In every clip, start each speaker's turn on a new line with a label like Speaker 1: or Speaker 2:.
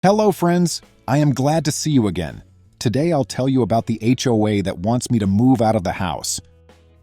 Speaker 1: Hello, friends. I am glad to see you again. Today I'll tell you about the HOA that wants me to move out of the house.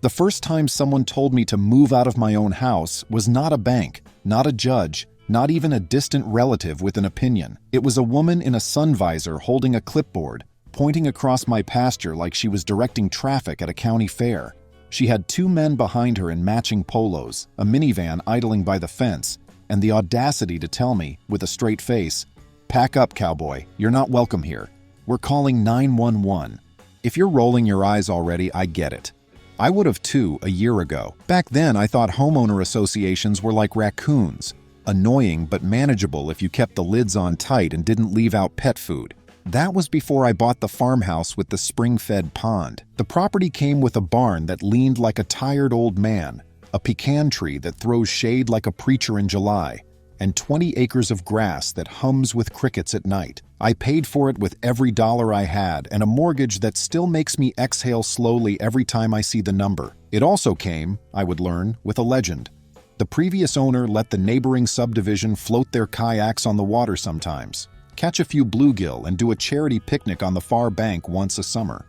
Speaker 1: The first time someone told me to move out of my own house was not a bank, not a judge, not even a distant relative with an opinion. It was a woman in a sun visor holding a clipboard, pointing across my pasture like she was directing traffic at a county fair. She had two men behind her in matching polos, a minivan idling by the fence, and the audacity to tell me, with a straight face, "Pack up, cowboy. You're not welcome here. We're calling 911. If you're rolling your eyes already, I get it. I would have too a year ago. Back then, I thought homeowner associations were like raccoons, annoying but manageable if you kept the lids on tight and didn't leave out pet food. That was before I bought the farmhouse with the spring-fed pond. The property came with a barn that leaned like a tired old man, a pecan tree that throws shade like a preacher in July, and 20 acres of grass that hums with crickets at night. I paid for it with every dollar I had and a mortgage that still makes me exhale slowly every time I see the number. It also came, I would learn, with a legend. The previous owner let the neighboring subdivision float their kayaks on the water sometimes, catch a few bluegill, and do a charity picnic on the far bank once a summer.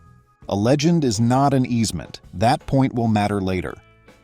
Speaker 1: A legend is not an easement. That point will matter later.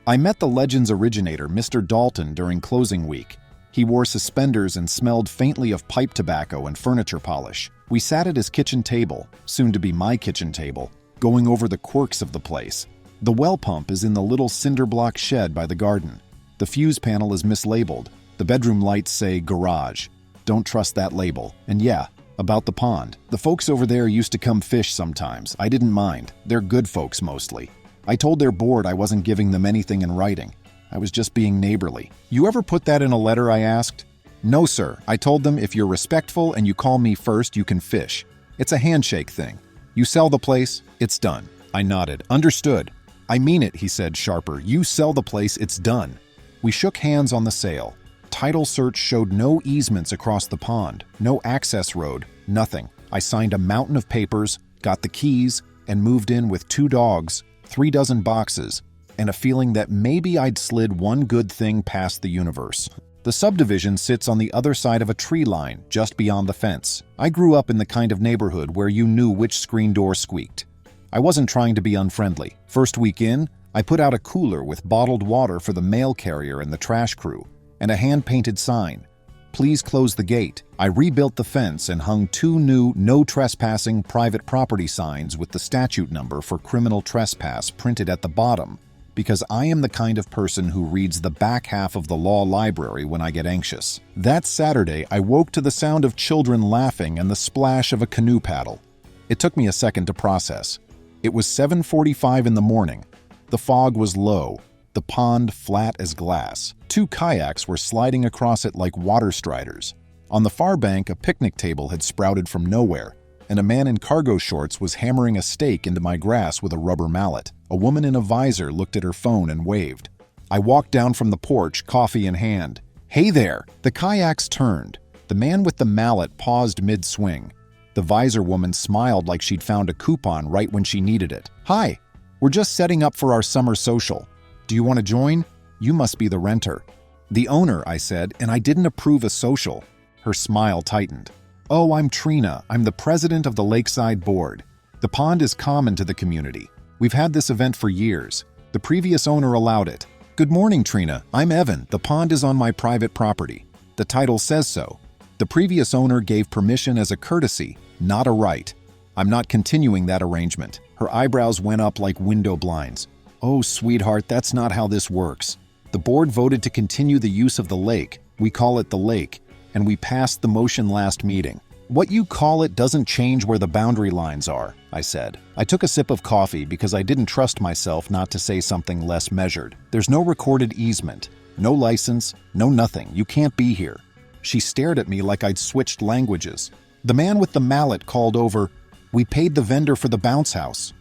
Speaker 1: I met the legend's originator, Mr. Dalton, during closing week. He wore suspenders and smelled faintly of pipe tobacco and furniture polish. We sat at his kitchen table, soon to be my kitchen table, going over the quirks of the place. The well pump is in the little cinder block shed by the garden. The fuse panel is mislabeled. The bedroom lights say garage. Don't trust that label. And yeah, about the pond. The folks over there used to come fish sometimes. I didn't mind. They're good folks mostly. I told their board I wasn't giving them anything in writing. I was just being neighborly. "You ever put that in a letter?" I asked. "No, sir. I told them if you're respectful and you call me first, you can fish. It's a handshake thing. You sell the place, it's done." I nodded. "Understood." "I mean it," he said sharper. "You sell the place, it's done." We shook hands on the sale. Title search showed no easements across the pond, no access road, nothing. I signed a mountain of papers, got the keys, and moved in with 2 dogs, 3 dozen boxes, and a feeling that maybe I'd slid one good thing past the universe. The subdivision sits on the other side of a tree line, just beyond the fence. I grew up in the kind of neighborhood where you knew which screen door squeaked. I wasn't trying to be unfriendly. First week in, I put out a cooler with bottled water for the mail carrier and the trash crew, and a hand-painted sign, "Please close the gate." I rebuilt the fence and hung 2 new "No Trespassing" private property signs with the statute number for criminal trespass printed at the bottom, because I am the kind of person who reads the back half of the law library when I get anxious. That Saturday, I woke to the sound of children laughing and the splash of a canoe paddle. It took me a second to process. It was 7:45 in the morning. The fog was low, the pond flat as glass. 2 kayaks were sliding across it like water striders. On the far bank, a picnic table had sprouted from nowhere, and a man in cargo shorts was hammering a stake into my grass with a rubber mallet. A woman in a visor looked at her phone and waved. I walked down from the porch, coffee in hand. "Hey there!" The kayaks turned. The man with the mallet paused mid-swing. The visor woman smiled like she'd found a coupon right when she needed it. "Hi, we're just setting up for our summer social. Do you want to join? You must be the renter." "The owner," I said, and I didn't approve a social. Her smile tightened. "Oh, I'm Trina. I'm the president of the Lakeside Board. The pond is common to the community. We've had this event for years. The previous owner allowed it." "Good morning, Trina. I'm Evan. The pond is on my private property. The title says so. The previous owner gave permission as a courtesy, not a right. I'm not continuing that arrangement." Her eyebrows went up like window blinds. "Oh, sweetheart, that's not how this works. The board voted to continue the use of the lake. We call it the lake, and we passed the motion last meeting. What you call it doesn't change where the boundary lines are," I said. I took a sip of coffee because I didn't trust myself not to say something less measured. "There's no recorded easement, no license, no nothing. You can't be here." She stared at me like I'd switched languages. The man with the mallet called over, "We paid the vendor for the bounce house."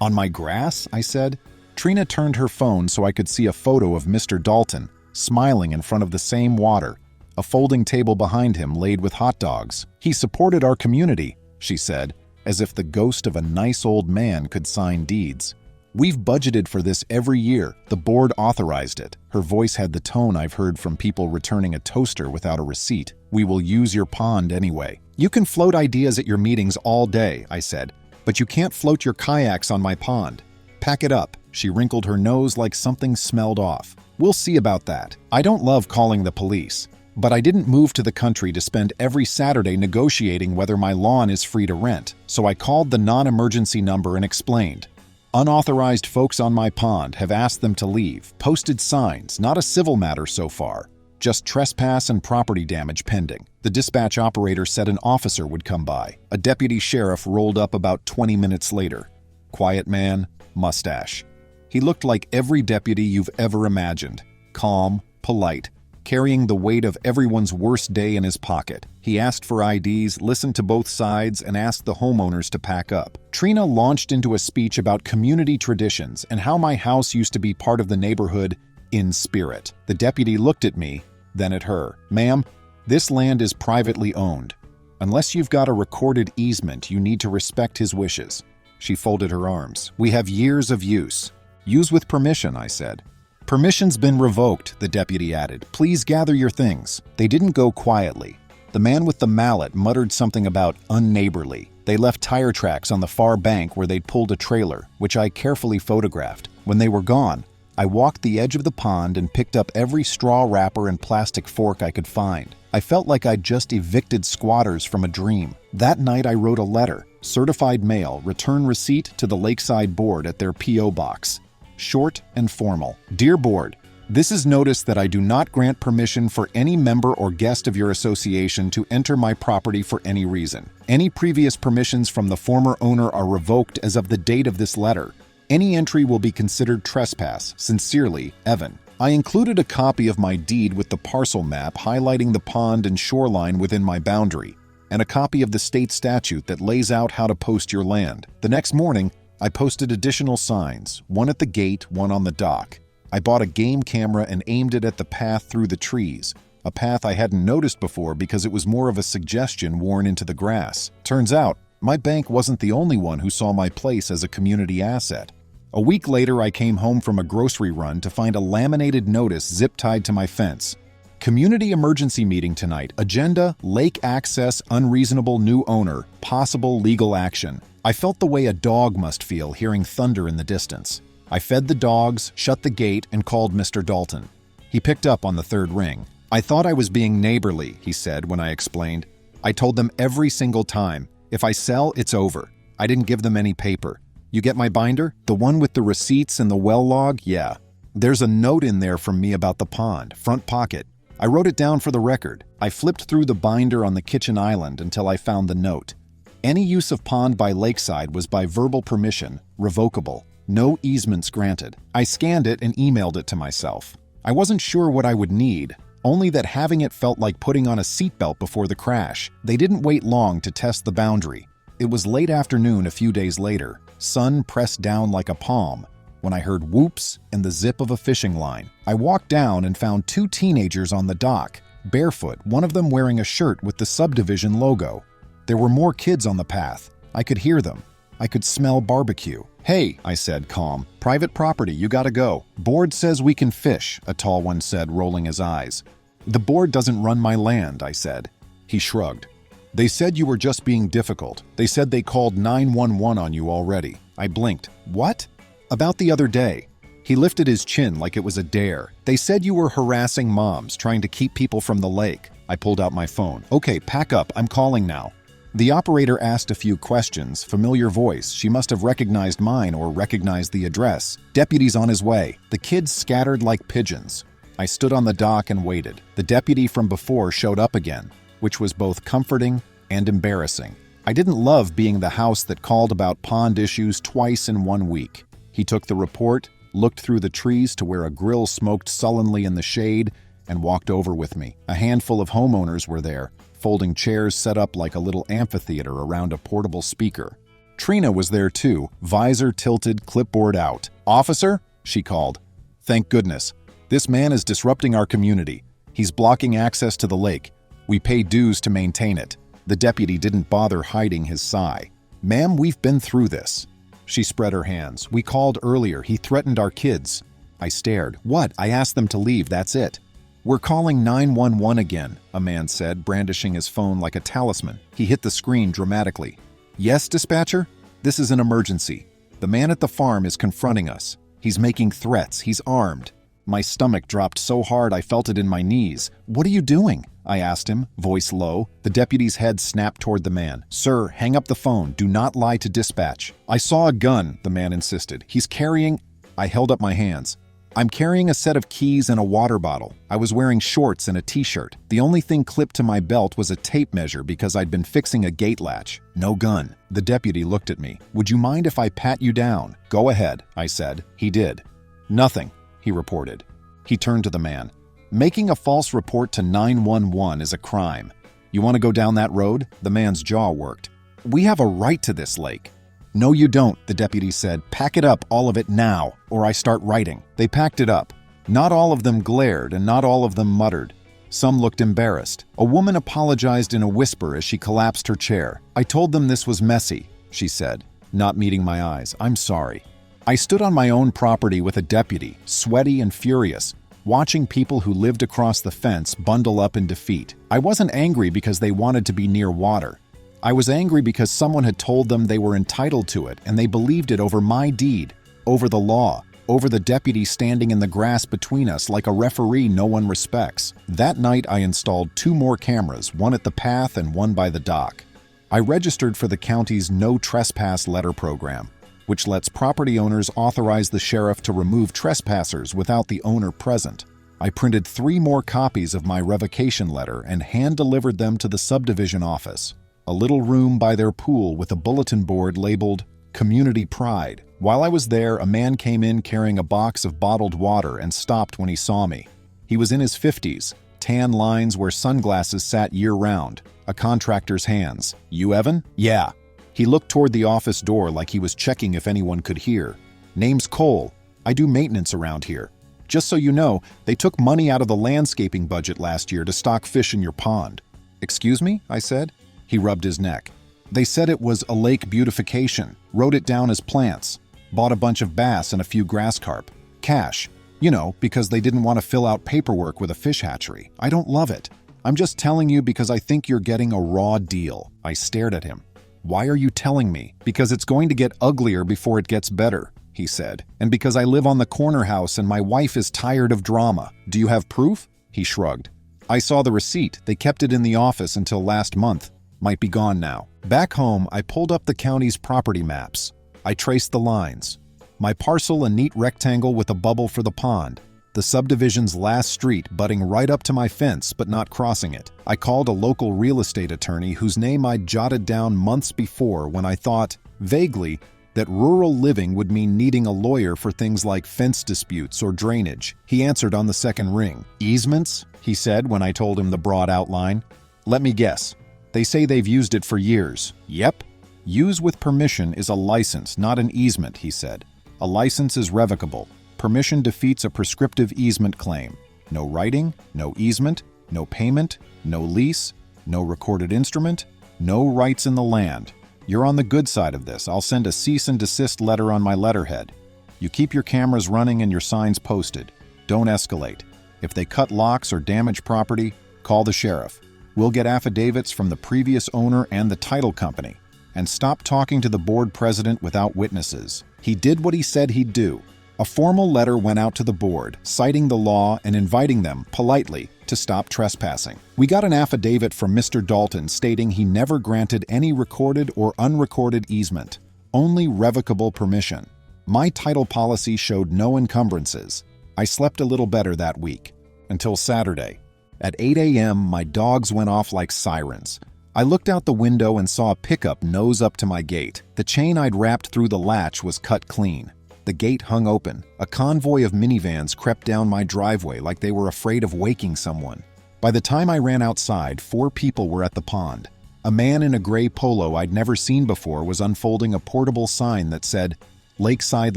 Speaker 1: "On my grass?" I said. Trina turned her phone so I could see a photo of Mr. Dalton, smiling in front of the same water, a folding table behind him laid with hot dogs. "He supported our community," she said, as if the ghost of a nice old man could sign deeds. "We've budgeted for this every year. The board authorized it." Her voice had the tone I've heard from people returning a toaster without a receipt. "We will use your pond anyway." "You can float ideas at your meetings all day," I said, "but you can't float your kayaks on my pond. Pack it up." She wrinkled her nose like something smelled off. "We'll see about that. I don't love calling the police. But I didn't move to the country to spend every Saturday negotiating whether my lawn is free to rent, so I called the non-emergency number and explained. Unauthorized folks on my pond have asked them to leave, posted signs, not a civil matter so far, just trespass and property damage pending. The dispatch operator said an officer would come by. A deputy sheriff rolled up about 20 minutes later. Quiet man, mustache. He looked like every deputy you've ever imagined. Calm, polite, carrying the weight of everyone's worst day in his pocket. He asked for IDs, listened to both sides, and asked the homeowners to pack up. Trina launched into a speech about community traditions and how my house used to be part of the neighborhood in spirit. The deputy looked at me, then at her. "Ma'am, this land is privately owned. Unless you've got a recorded easement, you need to respect his wishes." She folded her arms. "We have years of use." "Use with permission," I said. "Permission's been revoked," the deputy added. "Please gather your things." They didn't go quietly. The man with the mallet muttered something about unneighborly. They left tire tracks on the far bank where they'd pulled a trailer, which I carefully photographed. When they were gone, I walked the edge of the pond and picked up every straw wrapper and plastic fork I could find. I felt like I'd just evicted squatters from a dream. That night I wrote a letter, certified mail, return receipt to the Lakeside Board at their P.O. box. Short and formal. "Dear Board, this is notice that I do not grant permission for any member or guest of your association to enter my property for any reason. Any previous permissions from the former owner are revoked as of the date of this letter. Any entry will be considered trespass. Sincerely, Evan." I included a copy of my deed with the parcel map highlighting the pond and shoreline within my boundary, and a copy of the state statute that lays out how to post your land. The next morning, I posted additional signs, one at the gate, one on the dock. I bought a game camera and aimed it at the path through the trees, a path I hadn't noticed before because it was more of a suggestion worn into the grass. Turns out, my bank wasn't the only one who saw my place as a community asset. A week later, I came home from a grocery run to find a laminated notice zip-tied to my fence. "Community emergency meeting tonight. Agenda, lake access, unreasonable new owner, possible legal action." I felt the way a dog must feel hearing thunder in the distance. I fed the dogs, shut the gate, and called Mr. Dalton. He picked up on the third ring. "I thought I was being neighborly," he said when I explained. "I told them every single time, if I sell, it's over. I didn't give them any paper. You get my binder? The one with the receipts and the well log? Yeah. There's a note in there from me about the pond, front pocket. I wrote it down for the record. I flipped through the binder on the kitchen island until I found the note. Any use of pond by Lakeside was by verbal permission, revocable. No easements granted. I scanned it and emailed it to myself. I wasn't sure what I would need, only that having it felt like putting on a seatbelt before the crash. They didn't wait long to test the boundary. It was late afternoon a few days later, sun pressed down like a palm, when I heard whoops and the zip of a fishing line. I walked down and found two teenagers on the dock, barefoot, one of them wearing a shirt with the subdivision logo. There were more kids on the path. I could hear them. I could smell barbecue. "Hey," I said, calm. "Private property, you gotta go." "Board says we can fish," a tall one said, rolling his eyes. "The board doesn't run my land," I said. He shrugged. "They said you were just being difficult. They said they called 911 on you already." I blinked. "What?" "About the other day." He lifted his chin like it was a dare. "They said you were harassing moms, trying to keep people from the lake." I pulled out my phone. "Okay, pack up. I'm calling now." The operator asked a few questions, familiar voice. She must have recognized mine or recognized the address. "Deputy's on his way." The kids scattered like pigeons. I stood on the dock and waited. The deputy from before showed up again, which was both comforting and embarrassing. I didn't love being the house that called about pond issues twice in 1 week. He took the report, looked through the trees to where a grill smoked sullenly in the shade, and walked over with me. A handful of homeowners were there, folding chairs set up like a little amphitheater around a portable speaker. Trina was there too, visor tilted, clipboard out. "Officer?" she called. "Thank goodness. This man is disrupting our community. He's blocking access to the lake. We pay dues to maintain it." The deputy didn't bother hiding his sigh. "Ma'am, we've been through this. She spread her hands. "We called earlier. He threatened our kids." I stared. "What?" "I asked them to leave, that's it." "We're calling 911 again," a man said, brandishing his phone like a talisman. He hit the screen dramatically. "Yes, dispatcher? This is an emergency. The man at the farm is confronting us. He's making threats. He's armed." My stomach dropped so hard I felt it in my knees. "What are you doing?" I asked him, voice low. The deputy's head snapped toward the man. "Sir, hang up the phone. Do not lie to dispatch." "I saw a gun," the man insisted. "He's carrying—" I held up my hands. "I'm carrying a set of keys and a water bottle. I was wearing shorts and a t-shirt. The only thing clipped to my belt was a tape measure because I'd been fixing a gate latch. No gun." The deputy looked at me. "Would you mind if I pat you down?" "Go ahead," I said. He did. "Nothing," he reported. He turned to the man. "Making a false report to 911 is a crime. You want to go down that road?" The man's jaw worked. "We have a right to this lake." "No, you don't," the deputy said. "Pack it up, all of it now, or I start writing." They packed it up. Not all of them glared, and not all of them muttered. Some looked embarrassed. A woman apologized in a whisper as she collapsed her chair. "I told them this was messy," she said, not meeting my eyes. "I'm sorry." I stood on my own property with a deputy, sweaty and furious, watching people who lived across the fence bundle up in defeat. I wasn't angry because they wanted to be near water. I was angry because someone had told them they were entitled to it, and they believed it over my deed, over the law, over the deputy standing in the grass between us like a referee no one respects. That night I installed 2 more cameras, one at the path and one by the dock. I registered for the county's No Trespass Letter program, which lets property owners authorize the sheriff to remove trespassers without the owner present. I printed 3 more copies of my revocation letter and hand-delivered them to the subdivision office, a little room by their pool with a bulletin board labeled Community Pride. While I was there, a man came in carrying a box of bottled water and stopped when he saw me. He was in his 50s, tan lines where sunglasses sat year-round, a contractor's hands. "You Evan?" "Yeah." He looked toward the office door like he was checking if anyone could hear. "Name's Cole. I do maintenance around here. Just so you know, they took money out of the landscaping budget last year to stock fish in your pond." "Excuse me?" I said. He rubbed his neck. "They said it was a lake beautification, wrote it down as plants, bought a bunch of bass and a few grass carp. Cash. You know, because they didn't want to fill out paperwork with a fish hatchery. I don't love it. I'm just telling you because I think you're getting a raw deal." I stared at him. "Why are you telling me?" "Because it's going to get uglier before it gets better," he said. "And because I live on the corner house and my wife is tired of drama. Do you have proof?" He shrugged. "I saw the receipt. They kept it in the office until last month. Might be gone now." Back home, I pulled up the county's property maps. I traced the lines. My parcel a neat rectangle with a bubble for the pond. The subdivision's last street butting right up to my fence but not crossing it. I called a local real estate attorney whose name I'd jotted down months before when I thought, vaguely, that rural living would mean needing a lawyer for things like fence disputes or drainage. He answered on the second ring. "Easements?" he said when I told him the broad outline. "Let me guess. They say they've used it for years." "Yep." "Use with permission is a license, not an easement," he said. "A license is revocable. Permission defeats a prescriptive easement claim. No writing, no easement, no payment, no lease, no recorded instrument, no rights in the land. You're on the good side of this. I'll send a cease and desist letter on my letterhead. You keep your cameras running and your signs posted. Don't escalate. If they cut locks or damage property, call the sheriff. We'll get affidavits from the previous owner and the title company. And stop talking to the board president without witnesses." He did what he said he'd do. A formal letter went out to the board, citing the law and inviting them, politely, to stop trespassing. We got an affidavit from Mr. Dalton stating he never granted any recorded or unrecorded easement, only revocable permission. My title policy showed no encumbrances. I slept a little better that week, until Saturday. At 8 a.m., my dogs went off like sirens. I looked out the window and saw a pickup nose up to my gate. The chain I'd wrapped through the latch was cut clean. The gate hung open. A convoy of minivans crept down my driveway like they were afraid of waking someone. By the time I ran outside, 4 people were at the pond. A man in a gray polo I'd never seen before was unfolding a portable sign that said, "Lakeside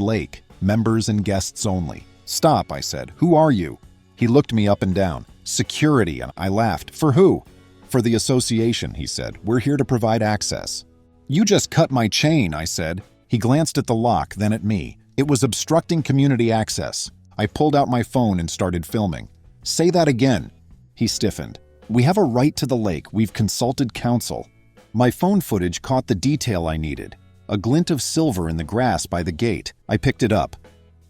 Speaker 1: Lake, members and guests only." "Stop," I said. "Who are you?" He looked me up and down. "Security," I laughed. "For who?" "For the association," he said. "We're here to provide access." "You just cut my chain," I said. He glanced at the lock, then at me. It was obstructing community access. I pulled out my phone and started filming. "Say that again." He stiffened. "We have a right to the lake. We've consulted counsel." My phone footage caught the detail I needed. A glint of silver in the grass by the gate. I picked it up.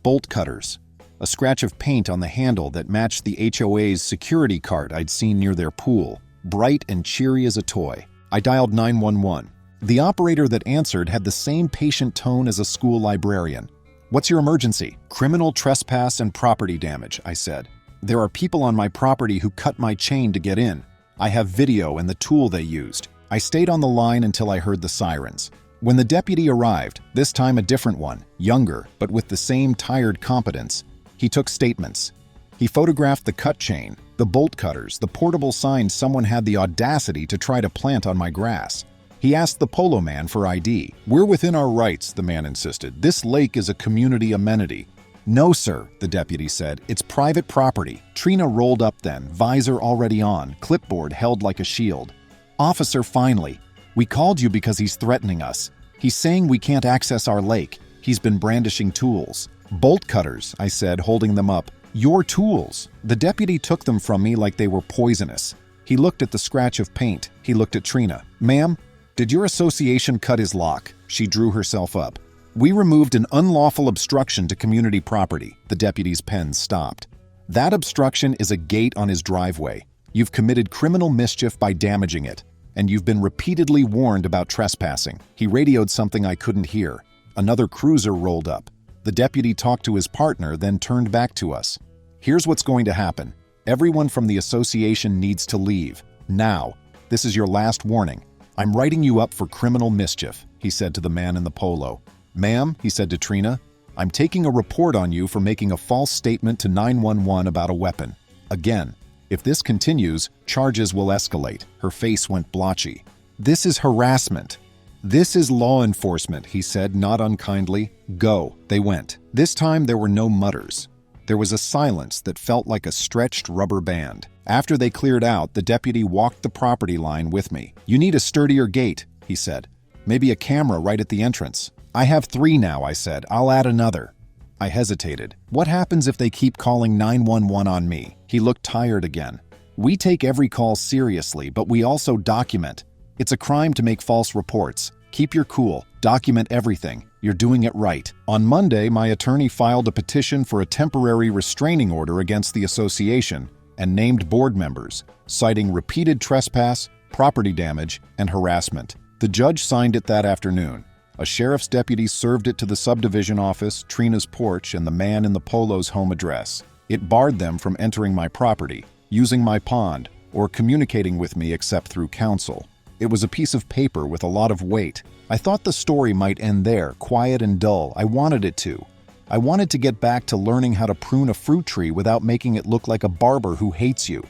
Speaker 1: Bolt cutters. A scratch of paint on the handle that matched the HOA's security cart I'd seen near their pool. Bright and cheery as a toy. I dialed 911. The operator that answered had the same patient tone as a school librarian. "What's your emergency?" "Criminal trespass and property damage," I said. "There are people on my property who cut my chain to get in. I have video and the tool they used." I stayed on the line until I heard the sirens. When the deputy arrived, this time a different one, younger, but with the same tired competence, he took statements. He photographed the cut chain, the bolt cutters, the portable signs someone had the audacity to try to plant on my grass. He asked the polo man for ID. "We're within our rights," the man insisted. "This lake is a community amenity." "No, sir," the deputy said. "It's private property." Trina rolled up then, visor already on, clipboard held like a shield. "Officer, finally. We called you because he's threatening us. He's saying we can't access our lake. He's been brandishing tools." "Bolt cutters," I said, holding them up. "Your tools." The deputy took them from me like they were poisonous. He looked at the scratch of paint. He looked at Trina. "Ma'am, did your association cut his lock?" She drew herself up. "We removed an unlawful obstruction to community property." The deputy's pen stopped. "That obstruction is a gate on his driveway. You've committed criminal mischief by damaging it, and you've been repeatedly warned about trespassing." He radioed something I couldn't hear. Another cruiser rolled up. The deputy talked to his partner, then turned back to us. "Here's what's going to happen. Everyone from the association needs to leave. Now. This is your last warning. I'm writing you up for criminal mischief," he said to the man in the polo. "Ma'am," he said to Trina, "I'm taking a report on you for making a false statement to 911 about a weapon. Again, if this continues, charges will escalate." Her face went blotchy. "This is harassment." "This is law enforcement," he said, not unkindly. "Go." They went. This time there were no mutters. There was a silence that felt like a stretched rubber band. After they cleared out, the deputy walked the property line with me. "You need a sturdier gate," he said. "Maybe a camera right at the entrance." "I have 3 now," I said. "I'll add another." I hesitated. "What happens if they keep calling 911 on me?" He looked tired again. "We take every call seriously, but we also document. It's a crime to make false reports. Keep your cool. Document everything. You're doing it right." On Monday, my attorney filed a petition for a temporary restraining order against the association and named board members, citing repeated trespass, property damage, and harassment. The judge signed it that afternoon. A sheriff's deputy served it to the subdivision office, Trina's porch, and the man in the polo's home address. It barred them from entering my property, using my pond, or communicating with me except through counsel. It was a piece of paper with a lot of weight. I thought the story might end there, quiet and dull. I wanted it to. I wanted to get back to learning how to prune a fruit tree without making it look like a barber who hates you.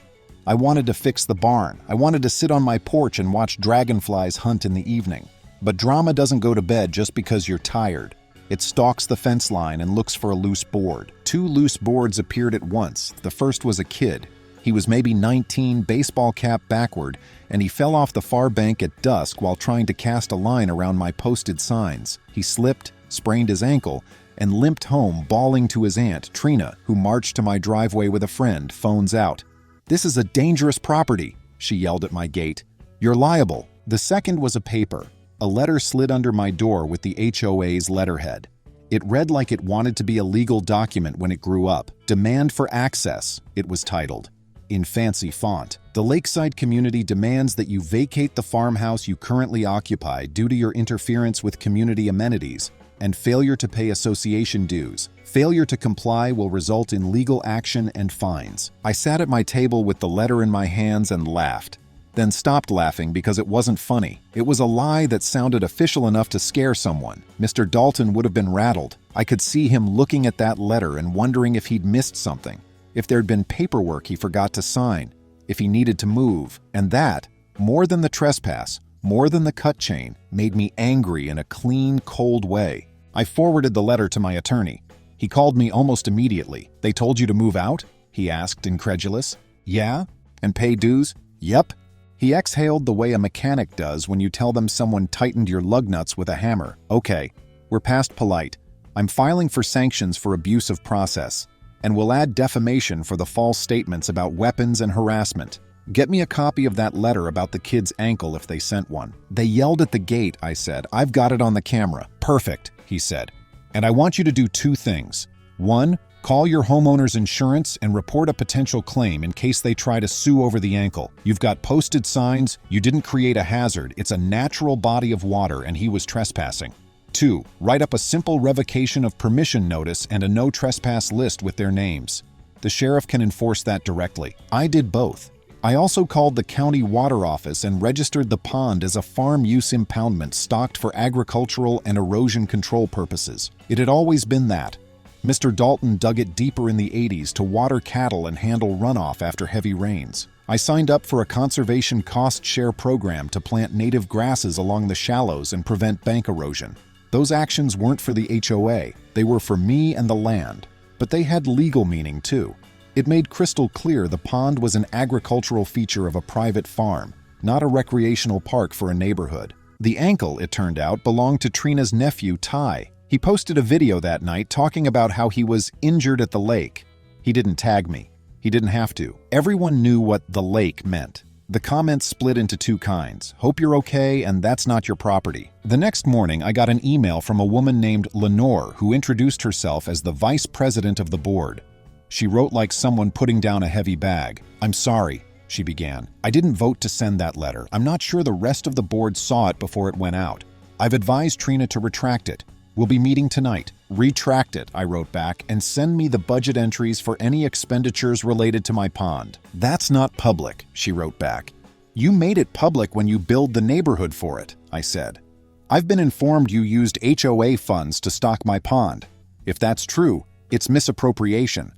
Speaker 1: I wanted to fix the barn. I wanted to sit on my porch and watch dragonflies hunt in the evening. But drama doesn't go to bed just because you're tired. It stalks the fence line and looks for a loose board. 2 loose boards appeared at once. The first was a kid. He was maybe 19, baseball cap backward, and he fell off the far bank at dusk while trying to cast a line around my posted signs. He slipped, sprained his ankle, and limped home, bawling to his aunt, Trina, who marched to my driveway with a friend, phones out. "This is a dangerous property," she yelled at my gate. "You're liable." The second was a paper. A letter slid under my door with the HOA's letterhead. It read like it wanted to be a legal document when it grew up. "Demand for access," it was titled. In fancy font. "The lakeside community demands that you vacate the farmhouse you currently occupy due to your interference with community amenities and failure to pay association dues. Failure to comply will result in legal action and fines." I sat at my table with the letter in my hands and laughed, then stopped laughing because it wasn't funny. It was a lie that sounded official enough to scare someone. Mr. Dalton would have been rattled. I could see him looking at that letter and wondering if he'd missed something. If there'd been paperwork he forgot to sign, if he needed to move, and that, more than the trespass, more than the cut chain, made me angry in a clean, cold way. I forwarded the letter to my attorney. He called me almost immediately. "They told you to move out?" he asked, incredulous. "Yeah? And pay dues?" "Yep." He exhaled the way a mechanic does when you tell them someone tightened your lug nuts with a hammer. "Okay. We're past polite. I'm filing for sanctions for abuse of process, and we'll add defamation for the false statements about weapons and harassment. Get me a copy of that letter about the kid's ankle if they sent one." "They yelled at the gate," I said. "I've got it on the camera." "Perfect," he said. "And I want you to do 2 things. 1, call your homeowner's insurance and report a potential claim in case they try to sue over the ankle. You've got posted signs, you didn't create a hazard, it's a natural body of water and he was trespassing. 2, write up a simple revocation of permission notice and a no trespass list with their names. The sheriff can enforce that directly." I did both. I also called the county water office and registered the pond as a farm use impoundment stocked for agricultural and erosion control purposes. It had always been that. Mr. Dalton dug it deeper in the 80s to water cattle and handle runoff after heavy rains. I signed up for a conservation cost share program to plant native grasses along the shallows and prevent bank erosion. Those actions weren't for the HOA, they were for me and the land. But they had legal meaning too. It made crystal clear the pond was an agricultural feature of a private farm, not a recreational park for a neighborhood. The ankle, it turned out, belonged to Trina's nephew, Ty. He posted a video that night talking about how he was injured at the lake. He didn't tag me. He didn't have to. Everyone knew what the lake meant. The comments split into 2 kinds. "Hope you're okay and that's not your property." The next morning, I got an email from a woman named Lenore who introduced herself as the vice president of the board. She wrote like someone putting down a heavy bag. "I'm sorry," she began. "I didn't vote to send that letter. I'm not sure the rest of the board saw it before it went out. I've advised Trina to retract it. We'll be meeting tonight." "Retract it," I wrote back, "and send me the budget entries for any expenditures related to my pond." "That's not public," she wrote back. "You made it public when you billed the neighborhood for it," I said. "I've been informed you used HOA funds to stock my pond. If that's true, it's misappropriation.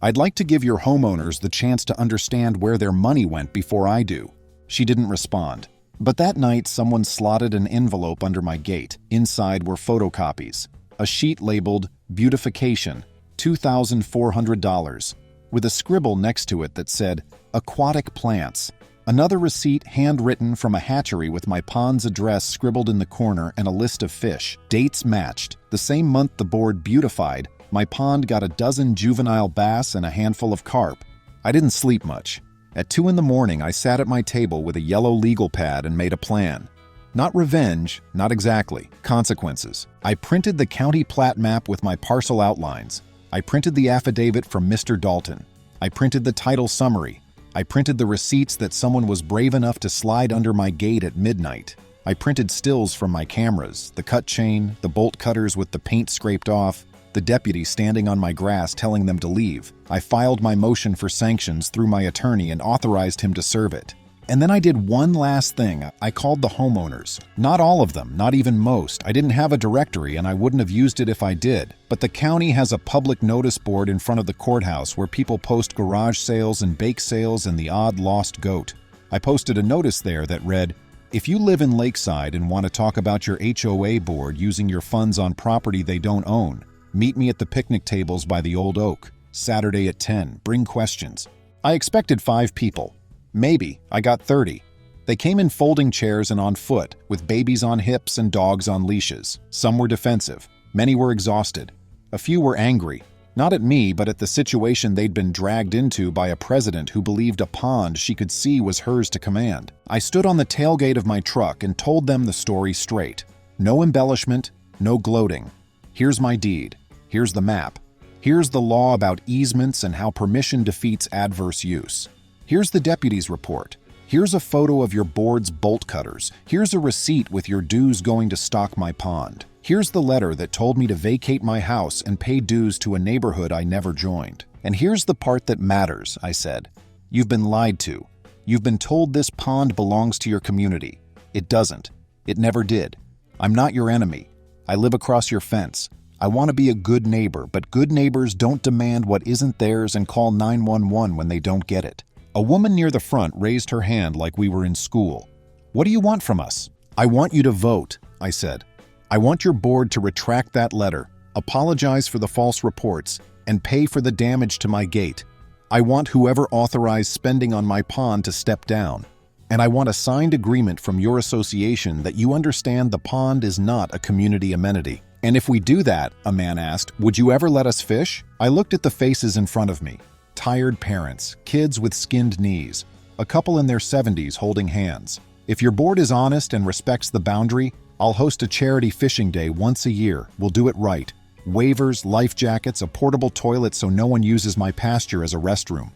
Speaker 1: I'd like to give your homeowners the chance to understand where their money went before I do." She didn't respond. But that night, someone slotted an envelope under my gate. Inside were photocopies. A sheet labeled Beautification, $2,400, with a scribble next to it that said, Aquatic Plants. Another receipt handwritten from a hatchery with my pond's address scribbled in the corner and a list of fish. Dates matched. The same month the board beautified, my pond got a dozen juvenile bass and a handful of carp. I didn't sleep much. At 2 in the morning, I sat at my table with a yellow legal pad and made a plan. Not revenge, not exactly. Consequences. I printed the county plat map with my parcel outlines. I printed the affidavit from Mr. Dalton. I printed the title summary. I printed the receipts that someone was brave enough to slide under my gate at midnight. I printed stills from my cameras, the cut chain, the bolt cutters with the paint scraped off, the deputy standing on my grass telling them to leave. I filed my motion for sanctions through my attorney and authorized him to serve it. And then I did one last thing. I called the homeowners. Not all of them, not even most. I didn't have a directory and I wouldn't have used it if I did. But the county has a public notice board in front of the courthouse where people post garage sales and bake sales and the odd lost goat. I posted a notice there that read, "If you live in Lakeside and want to talk about your HOA board using your funds on property they don't own, meet me at the picnic tables by the Old Oak, Saturday at 10. Bring questions." I expected 5 people. Maybe. I got 30. They came in folding chairs and on foot, with babies on hips and dogs on leashes. Some were defensive. Many were exhausted. A few were angry. Not at me, but at the situation they'd been dragged into by a president who believed a pond she could see was hers to command. I stood on the tailgate of my truck and told them the story straight. No embellishment, no gloating. Here's my deed. Here's the map. Here's the law about easements and how permission defeats adverse use. Here's the deputy's report. Here's a photo of your board's bolt cutters. Here's a receipt with your dues going to stock my pond. Here's the letter that told me to vacate my house and pay dues to a neighborhood I never joined. And here's the part that matters, I said. You've been lied to. You've been told this pond belongs to your community. It doesn't. It never did. I'm not your enemy. I live across your fence. I want to be a good neighbor, but good neighbors don't demand what isn't theirs and call 911 when they don't get it. A woman near the front raised her hand like we were in school. What do you want from us? I want you to vote, I said. I want your board to retract that letter, apologize for the false reports, and pay for the damage to my gate. I want whoever authorized spending on my pond to step down. And I want a signed agreement from your association that you understand the pond is not a community amenity. "And if we do that," a man asked, "would you ever let us fish?" I looked at the faces in front of me. Tired parents, kids with skinned knees, a couple in their 70s holding hands. "If your board is honest and respects the boundary, I'll host a charity fishing day once a year. We'll do it right. Waivers, life jackets, a portable toilet so no one uses my pasture as a restroom.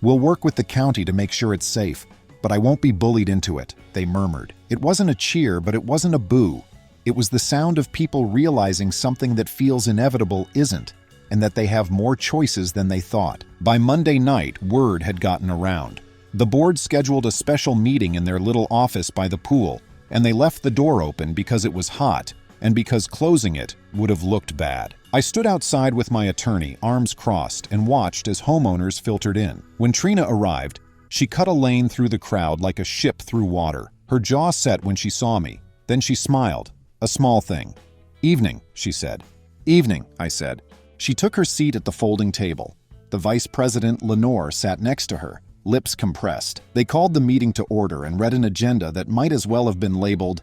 Speaker 1: We'll work with the county to make sure it's safe, but I won't be bullied into it," they murmured. It wasn't a cheer, but it wasn't a boo. It was the sound of people realizing something that feels inevitable isn't, and that they have more choices than they thought. By Monday night, word had gotten around. The board scheduled a special meeting in their little office by the pool, and they left the door open because it was hot, and because closing it would have looked bad. I stood outside with my attorney, arms crossed, and watched as homeowners filtered in. When Trina arrived, she cut a lane through the crowd like a ship through water. Her jaw set when she saw me. Then she smiled. A small thing. "Evening," she said. "Evening," I said. She took her seat at the folding table. The vice president, Lenore, sat next to her, lips compressed. They called the meeting to order and read an agenda that might as well have been labeled,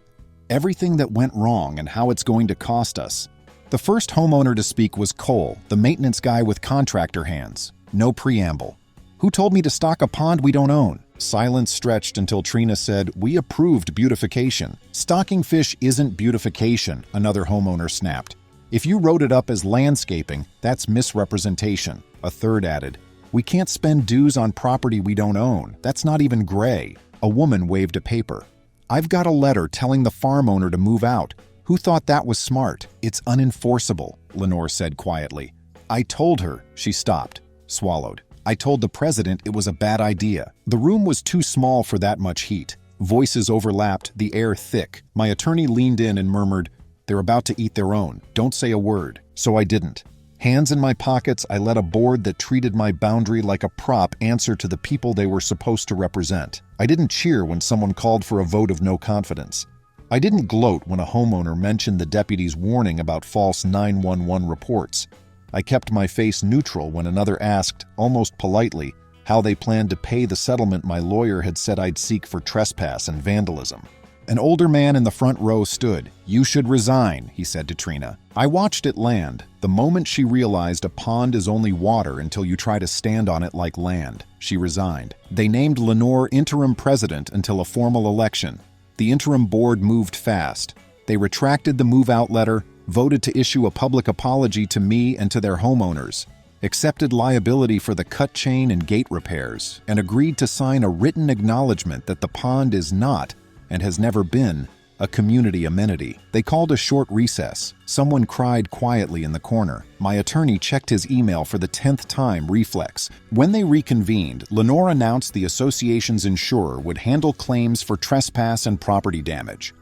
Speaker 1: "Everything that went wrong and how it's going to cost us." The first homeowner to speak was Cole, the maintenance guy with contractor hands. No preamble. "Who told me to stock a pond we don't own?" Silence stretched until Trina said, "We approved beautification." "Stocking fish isn't beautification," another homeowner snapped. "If you wrote it up as landscaping, that's misrepresentation." A third added, "We can't spend dues on property we don't own. That's not even gray." A woman waved a paper. "I've got a letter telling the farm owner to move out. Who thought that was smart?" "It's unenforceable," Lenore said quietly. "I told her." She stopped, swallowed. "I told the president it was a bad idea." The room was too small for that much heat. Voices overlapped, the air thick. My attorney leaned in and murmured, "They're about to eat their own. Don't say a word." So I didn't. Hands in my pockets, I let a board that treated my boundary like a prop answer to the people they were supposed to represent. I didn't cheer when someone called for a vote of no confidence. I didn't gloat when a homeowner mentioned the deputy's warning about false 911 reports. I kept my face neutral when another asked, almost politely, how they planned to pay the settlement my lawyer had said I'd seek for trespass and vandalism. An older man in the front row stood. "You should resign," he said to Trina. I watched it land, the moment she realized a pond is only water until you try to stand on it like land. She resigned. They named Lenore interim president until a formal election. The interim board moved fast. They retracted the move-out letter, voted to issue a public apology to me and to their homeowners, accepted liability for the cut chain and gate repairs, and agreed to sign a written acknowledgement that the pond is not, and has never been, a community amenity. They called a short recess. Someone cried quietly in the corner. My attorney checked his email for the 10th time, reflex. When they reconvened, Lenore announced the association's insurer would handle claims for trespass and property damage.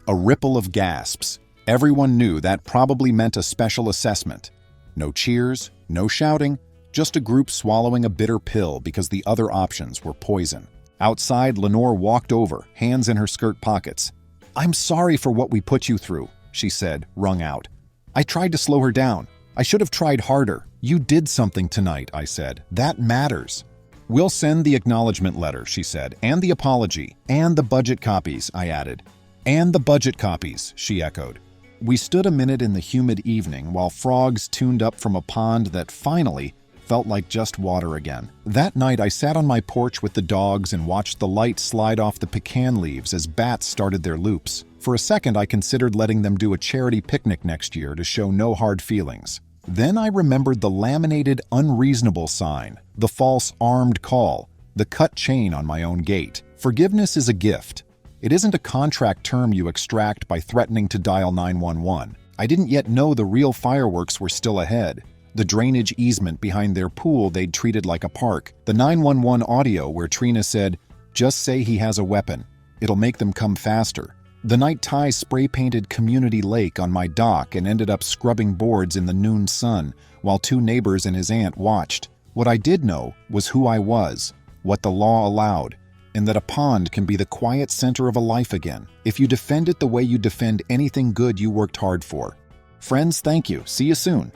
Speaker 1: A ripple of gasps. Everyone knew that probably meant a special assessment. No cheers, no shouting, just a group swallowing a bitter pill because the other options were poison. Outside, Lenore walked over, hands in her skirt pockets. "I'm sorry for what we put you through," she said, wrung out. "I tried to slow her down. I should have tried harder." "You did something tonight," I said. "That matters." "We'll send the acknowledgement letter," she said, "and the apology, and the budget copies," I added. "And the budget copies," she echoed. We stood a minute in the humid evening while frogs tuned up from a pond that finally felt like just water again. That night I sat on my porch with the dogs and watched the light slide off the pecan leaves as bats started their loops. For a second I considered letting them do a charity picnic next year to show no hard feelings. Then I remembered the laminated unreasonable sign, the false armed call, the cut chain on my own gate. Forgiveness is a gift. It isn't a contract term you extract by threatening to dial 911. I didn't yet know the real fireworks were still ahead. The drainage easement behind their pool they'd treated like a park. The 911 audio where Trina said, "Just say he has a weapon. It'll make them come faster." The night Ty spray-painted Community Lake on my dock and ended up scrubbing boards in the noon sun while two neighbors and his aunt watched. What I did know was who I was, what the law allowed, and that a pond can be the quiet center of a life again, if you defend it the way you defend anything good you worked hard for. Friends, thank you. See you soon.